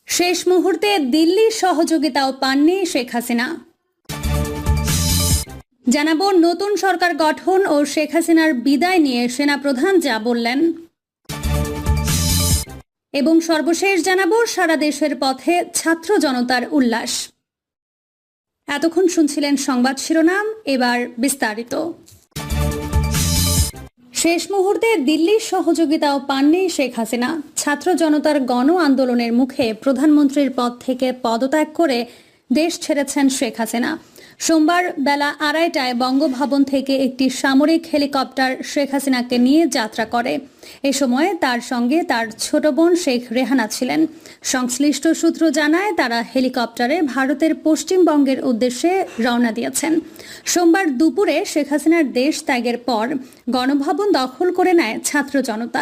শেষ মুহূর্তে দিল্লির সহযোগিতাও পাননি শেখ হাসিনা। জানাবো নতুন সরকার গঠন ও শেখ হাসিনার বিদায় নিয়ে সেনাপ্রধান যা বললেন, এবং সর্বশেষ জানাবো সারা দেশের পথে ছাত্র জনতার উল্লাস। এতক্ষণ শুনছিলেন সংবাদ শিরোনাম, এবার বিস্তারিত। শেষ মুহূর্তে দিল্লির সহযোগিতাও পাননি শেখ হাসিনা। ছাত্র জনতার গণ আন্দোলনের মুখে প্রধানমন্ত্রীর পদ থেকে পদত্যাগ করে দেশ ছেড়েছেন শেখ হাসিনা। সোমবার বেলা 2:30টায় বঙ্গভবন থেকে একটি সামরিক হেলিকপ্টার শেখ হাসিনাকে নিয়ে যাত্রা করে। এ সময় তার সঙ্গে তার ছোট বোন শেখ রেহানা ছিলেন। সংশ্লিষ্ট সূত্র জানায় তারা হেলিকপ্টারে ভারতের পশ্চিমবঙ্গের উদ্দেশ্যে রওনা দিয়েছেন। সোমবার দুপুরে শেখ হাসিনার দেশ ত্যাগের পর গণভবন দখল করে নেয় ছাত্র জনতা।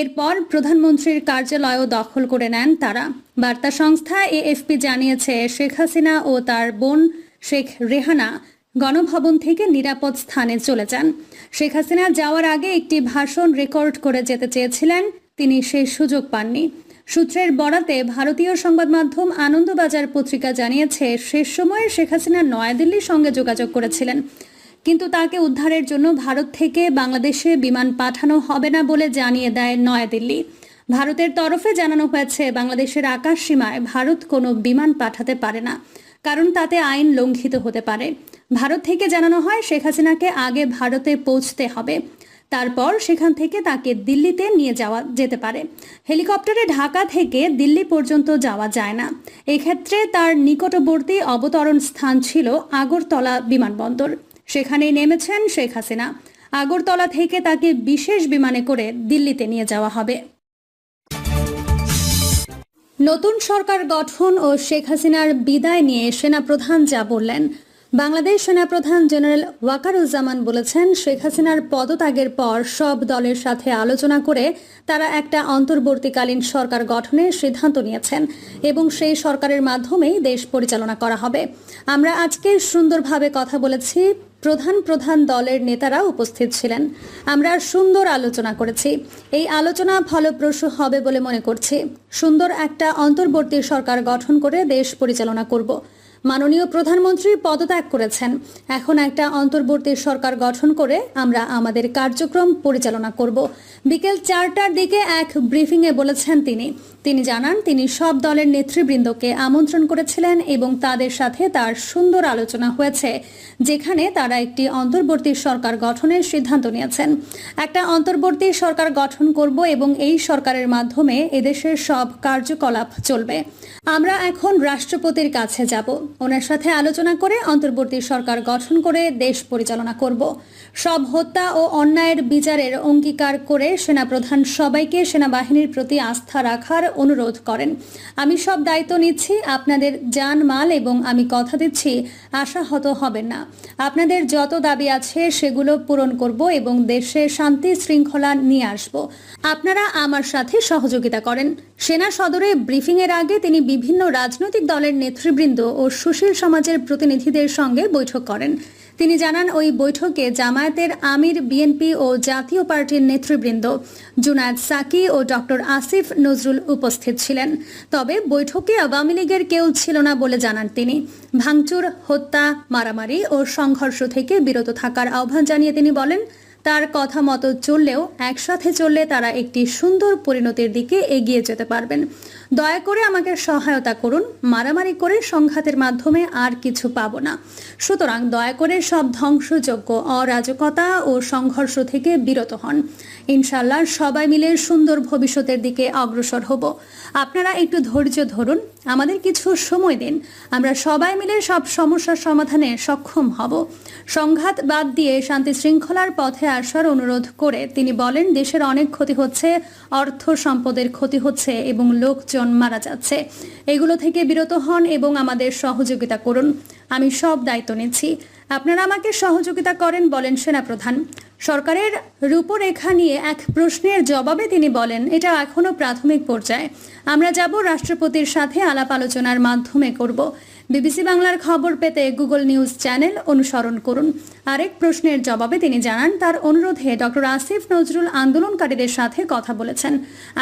এরপর প্রধানমন্ত্রীর কার্যালয়ও দখল করে নেন তারা। বার্তা সংস্থা এএফপি জানিয়েছে, শেখ হাসিনা ও তার বোন শেখ রেহানা গণভবন থেকে নিরাপদ স্থানে চলে যান। শেখ হাসিনা যাওয়ার আগে একটি ভাষণ রেকর্ড করে যেতে চেয়েছিলেন, তিনি সেই সুযোগ পাননি। সূত্রের বরাতে ভারতীয় সংবাদ মাধ্যম আনন্দবাজার পত্রিকা জানিয়েছে, শেষ সময়ে শেখ হাসিনা নয়াদিল্লির সঙ্গে যোগাযোগ করেছিলেন, কিন্তু তাকে উদ্ধারের জন্য ভারত থেকে বাংলাদেশে বিমান পাঠানো হবে না বলে জানিয়ে দেয় নয়াদিল্লি। ভারতের তরফে জানানো হয়েছে, বাংলাদেশের আকাশ সীমায় ভারত কোনো বিমান পাঠাতে পারে না, কারণ তাতে আইন লঙ্ঘিত হতে পারে। ভারত থেকে জানানো হয়, শেখ হাসিনাকে আগে ভারতে পৌঁছতে হবে, তারপর সেখান থেকে তাকে দিল্লিতে নিয়ে যাওয়া যেতে পারে। হেলিকপ্টারে ঢাকা থেকে দিল্লি পর্যন্ত যাওয়া যায় না। এক্ষেত্রে তার নিকটবর্তী অবতরণ স্থান ছিল আগরতলা বিমানবন্দর। সেখানেই নেমেছেন শেখ হাসিনা। আগরতলা থেকে তাকে বিশেষ বিমানে করে দিল্লিতে নিয়ে যাওয়া হবে। নতুন সরকার গঠন ও শেখ হাসিনার বিদায় নিয়ে সেনাপ্রধান যা বললেন। বাংলাদেশ সেনাপ্রধান জেনারেল ওয়াকারুজ্জামান বলেছেন, শেখ হাসিনার পদত্যাগের পর সব দলের সাথে আলোচনা করে তারা একটা অন্তর্বর্তীকালীন সরকার গঠনের সিদ্ধান্ত নিয়েছেন এবং সেই সরকারের মাধ্যমেই দেশ পরিচালনা করা হবে। আমরা আজকে সুন্দরভাবে কথা বলেছি, প্রধান দলের নেতারা উপস্থিত ছিলেন। আমরা সুন্দর আলোচনা করেছি। এই আলোচনা ফলপ্রসূ হবে বলে মনে করছি। সুন্দর একটা অন্তর্বর্তী সরকার গঠন করে দেশ পরিচালনা করব। মাননীয় প্রধানমন্ত্রী পদত্যাগ করেছেন, এখন একটা অন্তর্বর্তী সরকার গঠন করে আমরা আমাদের কার্যক্রম পরিচালনা করব। বিকেল 4টার দিকে এক ব্রিফিংয়ে বলেছেন তিনি জানান, তিনি সব দলের নেতৃবৃন্দকে আমন্ত্রণ করেছিলেন এবং তাদের সাথে তার সুন্দর আলোচনা হয়েছে, যেখানে তারা একটি অন্তর্বর্তী সরকার গঠনের সিদ্ধান্ত নিয়েছেন। একটা অন্তর্বর্তী সরকার গঠন করব এবং এই সরকারের মাধ্যমে এদেশের সব কার্যকলাপ চলবে। আমরা এখন রাষ্ট্রপতির কাছে যাব, ওনার সাথে আলোচনা করে অন্তর্বর্তী সরকার গঠন করে দেশ পরিচালনা করব। সব হত্যা ও অন্যায়ের বিচারের অঙ্গীকার করে সেনাপ্রধান সবাইকে সেনাবাহিনীর প্রতি আস্থা রাখার অনুরোধ করেন। আমি সব দায়িত্ব নিচ্ছি, আপনাদের জান মাল, এবং আমি কথা দিচ্ছি আশাহত হবেন না। আপনাদের যত দাবি আছে সেগুলো পূরণ করব এবং দেশে শান্তি শৃঙ্খলা নিয়ে আসব। আপনারা আমার সাথে সহযোগিতা করেন। সেনা সদরে ব্রিফিংয়ের আগে তিনি বিভিন্ন রাজনৈতিক দলের নেতৃবৃন্দ ও সুশীল সমাজের প্রতিনিধিদের সঙ্গে বৈঠক করেন। তিনি জানান, ওই বৈঠকে জামায়াতের আমির, বিএনপি ও জাতীয় পার্টির নেতৃবৃন্দ জুনায়েদ সাকি ও ডক্টর আসিফ নজরুল উপস্থিত ছিলেন। তবে বৈঠকে আওয়ামী লীগের কেউ ছিল না বলে জানান তিনি। ভাঙচুর, হত্যা, মারামারি ও সংঘর্ষ থেকে বিরত থাকার আহ্বান জানিয়ে তিনি বলেন, তার কথা মতো চললেও একসাথে চললে তারা একটি সুন্দর পরিণতির দিকে এগিয়ে যেতে পারবেন। দয়া করে আমাকে সহায়তা করুন। মারামারি করে সংঘাতের মাধ্যমে আর কিছু পাবো না। সুতরাং দয়া করে সব ধ্বংসযোগ্য অরাজকতা ও সংঘর্ষ থেকে বিরত হন। ইনশাল্লাহ সবাই মিলে সুন্দর ভবিষ্যতের দিকে অগ্রসর হব। আপনারা একটু ধৈর্য ধরুন, আমাদের কিছু সময় দিন। আমরা সবাই মিলে সব সমস্যার সমাধানে সক্ষম হব। সংঘাত বাদ দিয়ে শান্তি শৃঙ্খলার পথে আসার অনুরোধ করে তিনি বলেন, দেশের অনেক ক্ষতি হচ্ছে, অর্থ সম্পদের ক্ষতি হচ্ছে এবং লোকজন মারা যাচ্ছে। এগুলো থেকে বিরত হন এবং আমাদের সহযোগিতা করুন। আমি সব দায়িত্ব নিচ্ছি, আপনারা আমাকে সহযোগিতা করেন, বলেন সেনাপ্রধান। সরকারের রূপরেখা নিয়ে এক প্রশ্নের জবাবে তিনি বলেন, এটা এখনো প্রাথমিক পর্যায়ে। আমরা যাব রাষ্ট্রপতির সাথে আলাপ আলোচনার মাধ্যমে করব। বিবিসি বাংলার খবর পেতে গুগল নিউজ চ্যানেল অনুসরণ করুন। আরেক প্রশ্নের জবাবে তিনি জানান, তার অনুরোধে ডক্টর আসিফ নজরুল আন্দোলনকারীদের সাথে কথা বলেছেন।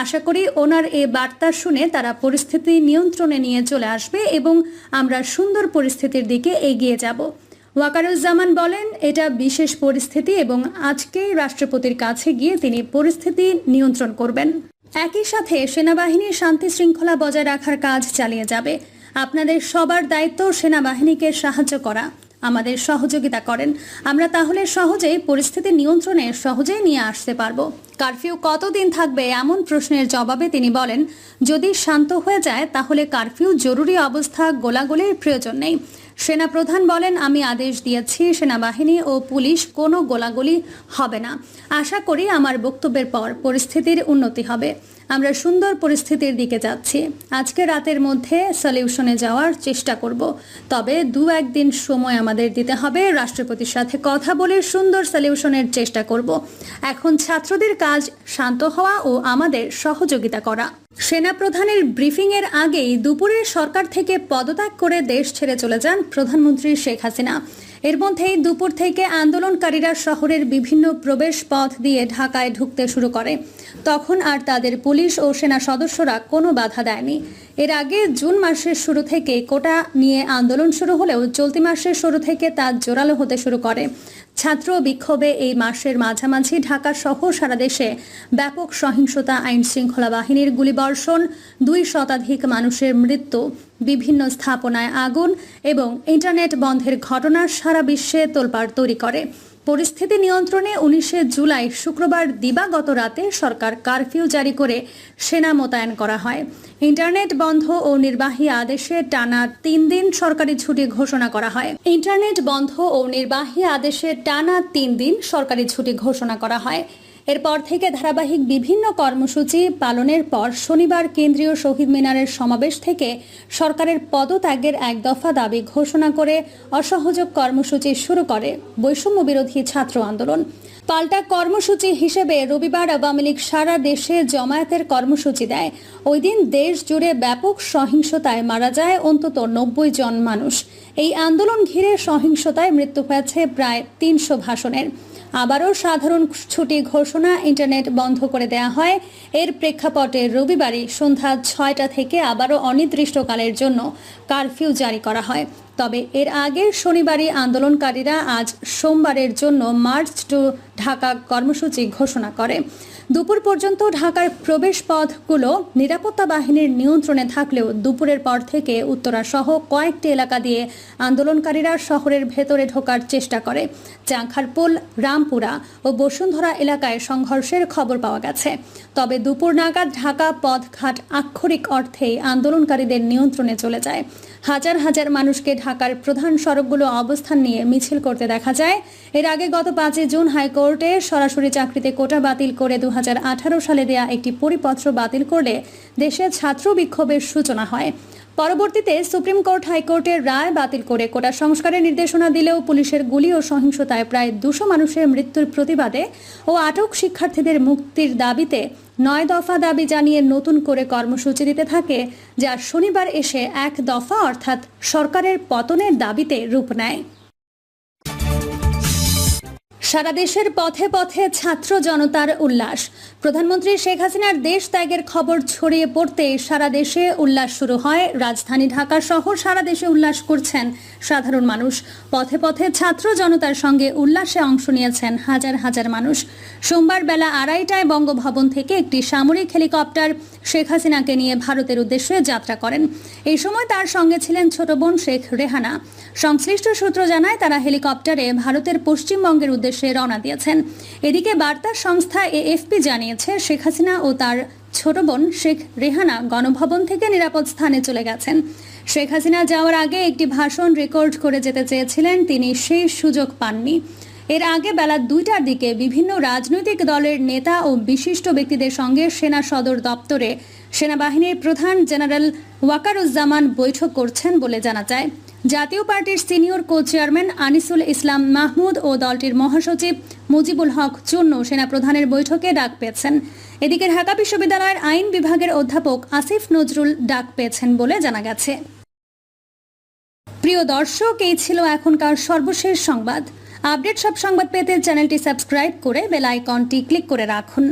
আশা করি ওনার এ বার্তা শুনে তারা পরিস্থিতি নিয়ন্ত্রণে নিয়ে চলে আসবে এবং আমরা সুন্দর পরিস্থিতির দিকে এগিয়ে যাব। ওয়াকারুজ্জামান বলেন, এটা বিশেষ পরিস্থিতি এবং আজকেই রাষ্ট্রপতির কাছে গিয়ে তিনি পরিস্থিতি নিয়ন্ত্রণ করবেন। একই সাথে সেনাবাহিনী শান্তি শৃঙ্খলা বজায় রাখার কাজ চালিয়ে যাবে। আপনাদের সবার দায়িত্ব সেনাবাহিনীকে সাহায্য করা, আমাদের সহযোগিতা করেন, আমরা তাহলে সহজেই পরিস্থিতি নিয়ন্ত্রণে সহজেই নিয়ে আসতে পারবো। কারফিউ কতদিন থাকবে এমন প্রশ্নের জবাবে তিনি বলেন, যদি শান্ত হয়ে যায় তাহলে কারফিউ জরুরি অবস্থা, গোলাগুলির প্রয়োজন নেই। সেনাপ্রধান বলেন, আমি আদেশ দিয়েছি সেনাবাহিনী ও পুলিশ কোনো গোলাগুলি হবে না। আশা করি আমার বক্তব্যের পর পরিস্থিতির উন্নতি হবে। আমরা সুন্দর পরিস্থিতির দিকে যাচ্ছি। আজকে রাতের মধ্যে সলিউশনে যাওয়ার চেষ্টা করব, তবে 2-1 দিন সময় আমাদের দিতে হবে। রাষ্ট্রপতির সাথে কথা বলে সুন্দর সলিউশনের চেষ্টা করব। এখন ছাত্রদের কাজ শান্ত হওয়া ও আমাদের সহযোগিতা করা। সেনাপ্রধানের ব্রিফিং এর আগেই দুপুরে সরকার থেকে পদত্যাগ করে দেশ ছেড়ে চলে যান প্রধানমন্ত্রী শেখ হাসিনা। এর মধ্যেই দুপুর থেকে আন্দোলনকারীরা শহরের বিভিন্ন প্রবেশ পথ দিয়ে ঢাকায় ঢুকতে শুরু করে। তখন আর তাদের পুলিশ ও সেনা সদস্যরা কোনো বাধা দেয়নি। এর আগে জুন মাসের শুরু থেকে কোটা নিয়ে আন্দোলন শুরু হলেও চলতি মাসের শুরু থেকে তা জোরালো হতে শুরু করে। ছাত্র বিক্ষোভে এই মাসের মাঝামাঝি ঢাকা সহ সারা দেশে ব্যাপক সহিংসতা, আইন শৃঙ্খলা বাহিনীর গুলিবর্ষণ, 2 শতাধিক মানুষের মৃত্যু, বিভিন্ন স্থাপনায় আগুন এবং ইন্টারনেট বন্ধের ঘটনা সারা বিশ্বে তোলপাড় তৈরি করে। পরিস্থিতি নিয়ন্ত্রণে 19 জুলাই শুক্রবার দিবাগত রাতে সরকার কারফিউ জারি করে সেনা মোতায়েন করা হয়। ইন্টারনেট বন্ধ ও নির্বাহী আদেশে টানা 3 দিন সরকারি ছুটি ঘোষণা করা হয়। ইন্টারনেট বন্ধ ও নির্বাহী আদেশে টানা 3 দিন সরকারি ছুটি ঘোষণা করা হয়। এরপর থেকে ধারাবাহিক বিভিন্ন কর্মসূচি পালনের পর শনিবার কেন্দ্রীয় শহীদ মিনারের সমাবেশ থেকে সরকারের পদত্যাগের 1 দফা দাবি ঘোষণা করে অসহযোগ কর্মসূচি শুরু করে বৈষম্য বিরোধী ছাত্র আন্দোলন। পাল্টা কর্মসূচি হিসেবে রবিবার আওয়ামী লীগ সারা দেশে জমায়েতের কর্মসূচি দেয়। ওই দিন দেশ জুড়ে ব্যাপক সহিংসতায় মারা যায় অন্তত 90 জন মানুষ। এই আন্দোলন ঘিরে সহিংসতায় মৃত্যু হয়েছে প্রায় 300 ভাষণের। আবারও সাধারণ ছুটি ঘোষণা, ইন্টারনেট বন্ধ করে দেওয়া হয়। এর প্রেক্ষাপটে রবিবারই সন্ধ্যা 6টা থেকে আবারও অনির্দিষ্টকালের জন্য কারফিউ জারি করা হয়। তবে এর আগে শনিবারই আন্দোলনকারীরা আজ সোমবারের জন্য মার্চ টু ঢাকা কর্মসূচি ঘোষণা করে। দুপুর পর্যন্ত ঢাকার প্রবেশ পথগুলো নিরাপত্তা বাহিনীর নিয়ন্ত্রণে থাকলেও দুপুরের পর থেকে উত্তরা সহ কয়েকটি এলাকা দিয়ে আন্দোলনকারীরা শহরের ভেতরে ঢোকার চেষ্টা করে। চাংখারপুল, রামপুরা ও বসুন্ধরা এলাকায় সংঘর্ষের খবর পাওয়া গেছে। তবে দুপুর নাগাদ ঢাকা পথঘাট আক্ষরিক অর্থেই আন্দোলনকারীদের নিয়ন্ত্রণে চলে যায়। হাজার হাজার মানুষকে ঢাকার প্রধান সড়কগুলো অবস্থান নিয়ে মিছিল করতে দেখা যায়। এর আগে গত 5 জুন হাইকোর্টে সরাসরি চাকরিতে কোটা বাতিল করে 2018 সালে দেয়া একটি পরিপত্র বাতিল করলে দেশে ছাত্র বিক্ষোভের সূচনা হয়। পরবর্তীতে সুপ্রিম কোর্ট হাইকোর্টের রায় বাতিল করে কোটা সংস্কারের নির্দেশনা দিলেও পুলিশের গুলি ও সহিংসতায় প্রায় 200 মানুষের মৃত্যুর প্রতিবাদে ও আটক শিক্ষার্থীদের মুক্তির দাবিতে 9 দফা দাবি জানিয়ে নতুন করে কর্মসূচি দিতে থাকে, যা শনিবার এসে 1 দফা অর্থাৎ সরকারের পতনের দাবিতে রূপ নেয়। সারা দেশের পথে পথে ছাত্র জনতার উল্লাস। প্রধানমন্ত্রী শেখ হাসিনার দেশ ত্যাগের খবর ছড়িয়ে পড়তে সারা দেশে উল্লাস শুরু হয়। রাজধানী ঢাকা সহ সারা দেশে উল্লাস করছেন সাধারণ মানুষ। পথে পথে ছাত্র জনতার সঙ্গে উল্লাসে অংশ নিয়েছেন হাজার হাজার মানুষ। সোমবার বেলা 2:30টায় বঙ্গভবন থেকে একটি সামরিক হেলিকপ্টার শেখ হাসিনাকে নিয়ে ভারতের উদ্দেশ্যে যাত্রা করেন। এই সময় তার সঙ্গে ছিলেন ছোট বোন শেখ রেহানা। সংশ্লিষ্ট সূত্র জানায়, তারা হেলিকপ্টারে ভারতের পশ্চিমবঙ্গের উদ্দেশ্যে রওনা দিয়েছেন। এদিকে বার্তা সংস্থা এএফপি জানিয়েছে, শেখ হাসিনা ও তার ছোট বোন শেখ রেহানা গণভবন থেকে নিরাপদ স্থানে চলে গেছেন। শেখ হাসিনা যাওয়ার আগে একটি ভাষণ রেকর্ড করে যেতে চেয়েছিলেন, তিনি সেই সুযোগ পাননি। এর আগে বেলা 2টার দিকে বিভিন্ন রাজনৈতিক দলের নেতা ও বিশিষ্ট ব্যক্তিদের সঙ্গে সেনা সদর দপ্তরে সেনাবাহিনীর প্রধান জেনারেল ওয়াকারুজ্জামান বৈঠক করছেন বলে জানা যায়। জাতীয় পার্টির সিনিয়র কো চেয়ারম্যান আনিসুল ইসলাম মাহমুদ ও দলটির মহাসচিব মুজিবুল হক চুন্নু সেনাপ্রধানের বৈঠকে ডাক পেয়েছেন। এদিকে ঢাকা বিশ্ববিদ্যালয়ের আইন বিভাগের অধ্যাপক আসিফ নজরুল ডাক পেয়েছেন বলে জানা গেছে। প্রিয় দর্শক, এই ছিল এখনকার সর্বশেষ সংবাদ। আপডেট সব সংবাদ পেতে চ্যানেলটি সাবস্ক্রাইব করে বেল আইকনটি ক্লিক করে রাখুন।